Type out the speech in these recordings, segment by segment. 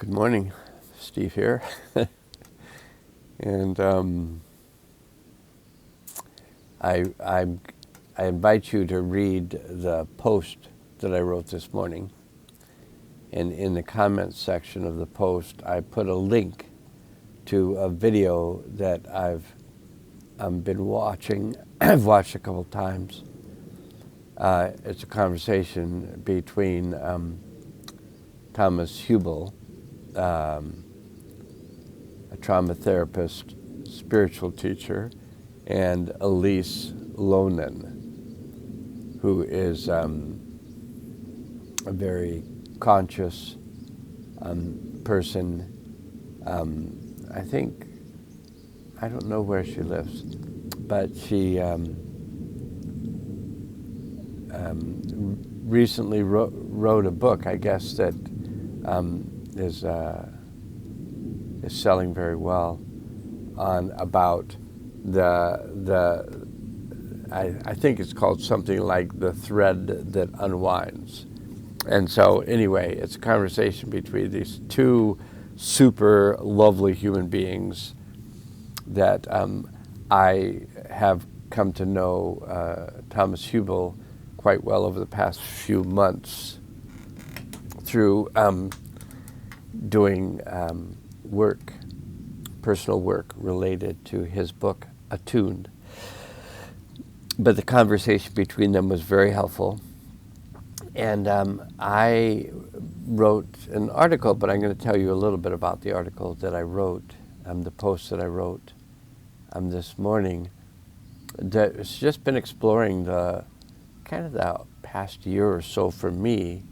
Good morning, Steve here. And I invite you to read the post that I wrote this morning. And in the comments section of the post, I put a link to a video that I've been watching. I've watched a couple times. It's a conversation between Thomas Hübl, a trauma therapist, spiritual teacher, and Elise Loehnen, who is a very conscious person. I don't know where she lives, but she recently wrote a book, I guess, that is selling very well about I think it's called something like the thread that unwinds. And so anyway, it's a conversation between these two super lovely human beings that I have come to know Thomas Hübl quite well over the past few months through doing personal work related to his book, Attuned. But the conversation between them was very helpful. And I wrote an article, but I'm going to tell you a little bit about the article that I wrote, the post that I wrote this morning. It's just been exploring the past year or so for me,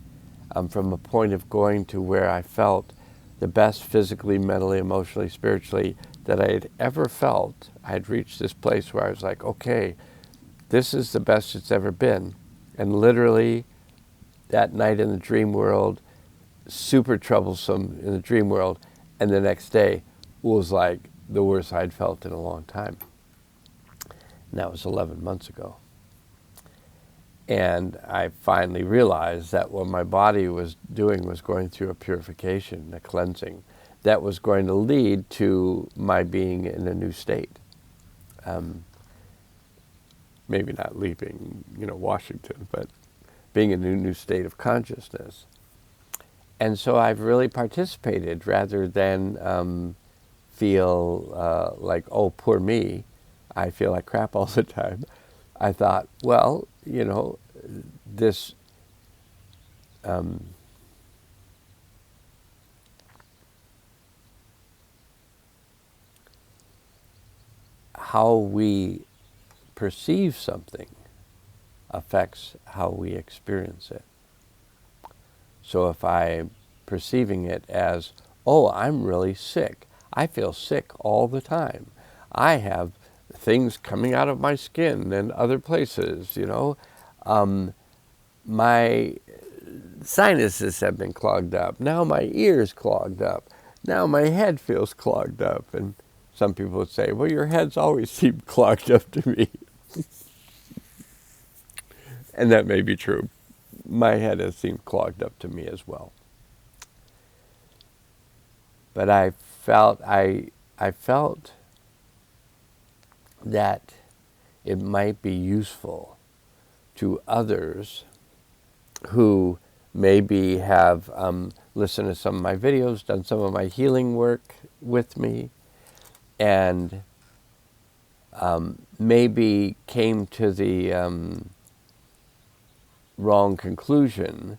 from a point of going to where I felt the best physically, mentally, emotionally, spiritually that I had ever felt. I had reached this place where I was like, okay, this is the best it's ever been. And literally that night in the dream world, super troublesome in the dream world, and the next day was like the worst I'd felt in a long time. And that was 11 months ago. And I finally realized that what my body was doing was going through a purification, a cleansing, that was going to lead to my being in a new state. Maybe not leaving, Washington, but being in a new state of consciousness. And so I've really participated rather than feel like, oh, poor me, I feel like crap all the time. I thought, well, this how we perceive something affects how we experience it. So if I'm perceiving it as, oh, I'm really sick, I feel sick all the time, I have things coming out of my skin and other places, my sinuses have been clogged up, now my ears clogged up, now my head feels clogged up. And some people would say, well, your head's always seemed clogged up to me. And that may be true. My head has seemed clogged up to me as well. But I felt that it might be useful to others who maybe have listened to some of my videos, done some of my healing work with me, and maybe came to the wrong conclusion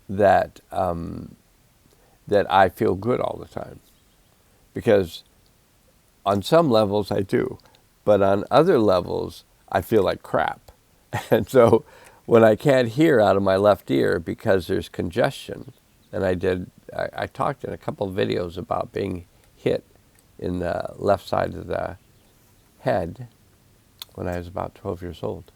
that that I feel good all the time. Because on some levels I do, but on other levels I feel like crap. And so when I can't hear out of my left ear because there's congestion, and I talked in a couple of videos about being hit in the left side of the head when I was about 12 years old,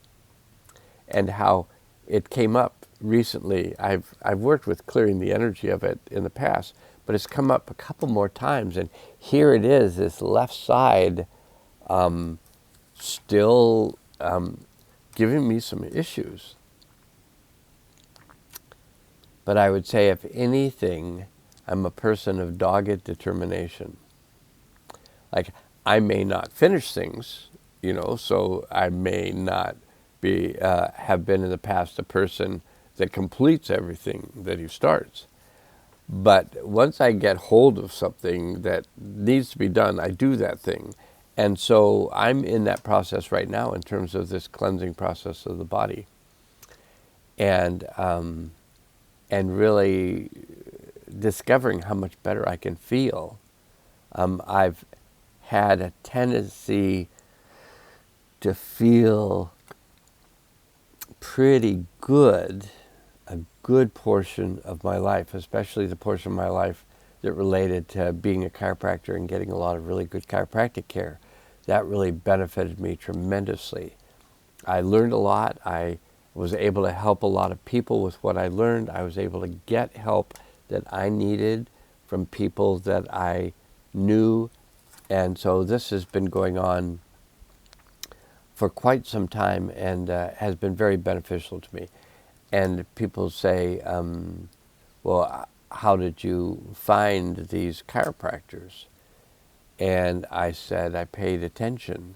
and how it came up recently. I've worked with clearing the energy of it in the past, but it's come up a couple more times, and here it is, this left side still giving me some issues. But I would say, if anything, I'm a person of dogged determination. Like, I may not finish things, so I may not be have been in the past a person that completes everything that he starts. But once I get hold of something that needs to be done, I do that thing. And so I'm in that process right now in terms of this cleansing process of the body. And really discovering how much better I can feel. I've had a tendency to feel pretty good a good portion of my life, especially the portion of my life that related to being a chiropractor and getting a lot of really good chiropractic care. That really benefited me tremendously. I learned a lot. I was able to help a lot of people with what I learned. I was able to get help that I needed from people that I knew. And so this has been going on for quite some time and has been very beneficial to me. And people say, well, how did you find these chiropractors? And I said I paid attention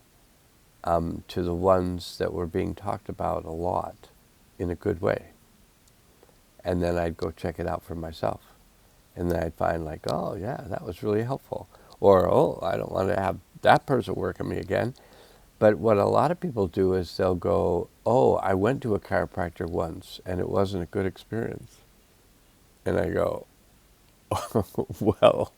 to the ones that were being talked about a lot in a good way. And then I'd go check it out for myself. And then I'd find like, oh yeah, that was really helpful. Or, oh, I don't want to have that person work on me again. But what a lot of people do is they'll go, oh, I went to a chiropractor once and it wasn't a good experience. And I go, well,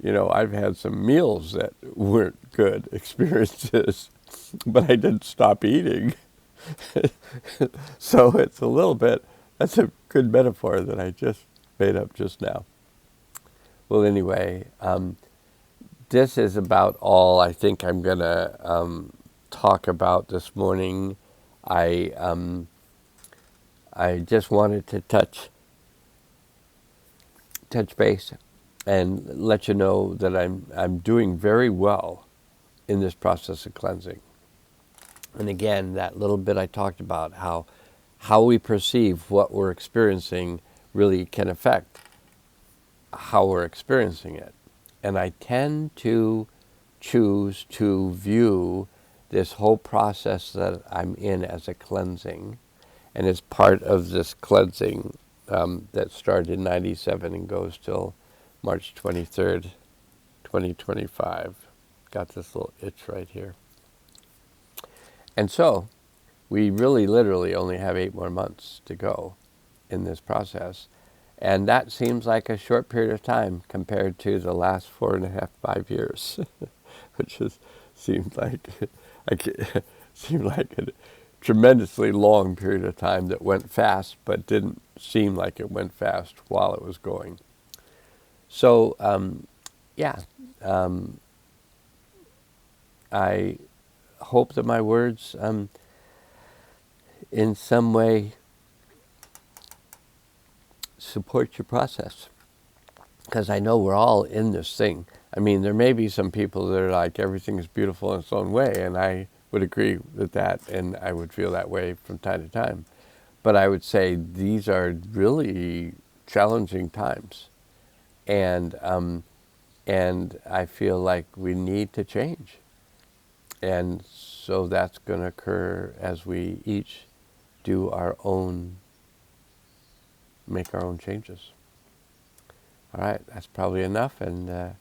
I've had some meals that weren't good experiences, but I didn't stop eating. So it's a little bit, that's a good metaphor that I just made up just now. Well, anyway, this is about all I think I'm going to talk about this morning. I just wanted to touch base and let you know that I'm doing very well in this process of cleansing. And again, that little bit I talked about, how we perceive what we're experiencing really can affect how we're experiencing it. And I tend to choose to view this whole process that I'm in as a cleansing, and it's part of this cleansing that started in 97 and goes till March 23rd, 2025. Got this little itch right here. And so we really literally only have 8 more months to go in this process. And that seems like a short period of time compared to the last 4.5, 5 years, which seemed like a tremendously long period of time that went fast, but didn't seem like it went fast while it was going. So, I hope that my words, in some way, support your process, because I know we're all in this thing. I mean, there may be some people that are like, everything is beautiful in its own way, and I would agree with that, and I would feel that way from time to time. But I would say these are really challenging times, and I feel like we need to change. And so that's going to occur as we each do make our own changes. All right, that's probably enough, and of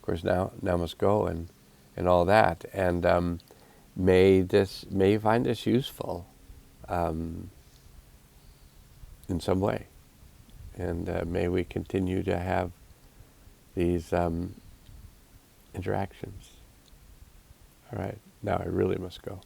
course now must go and all that. And may you find this useful in some way, and may we continue to have these interactions. All right, now I really must go.